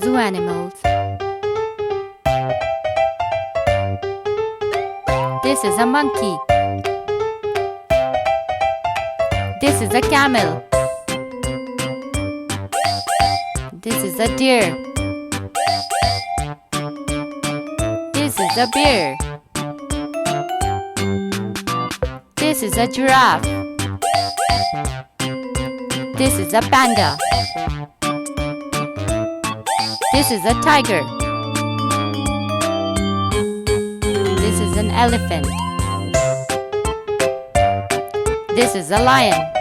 zoo animals. This is a monkey. This is a camel. This is a deer. This is a bear. This is a giraffe. This is a panda. This is a tiger. This is an elephant. This is a lion.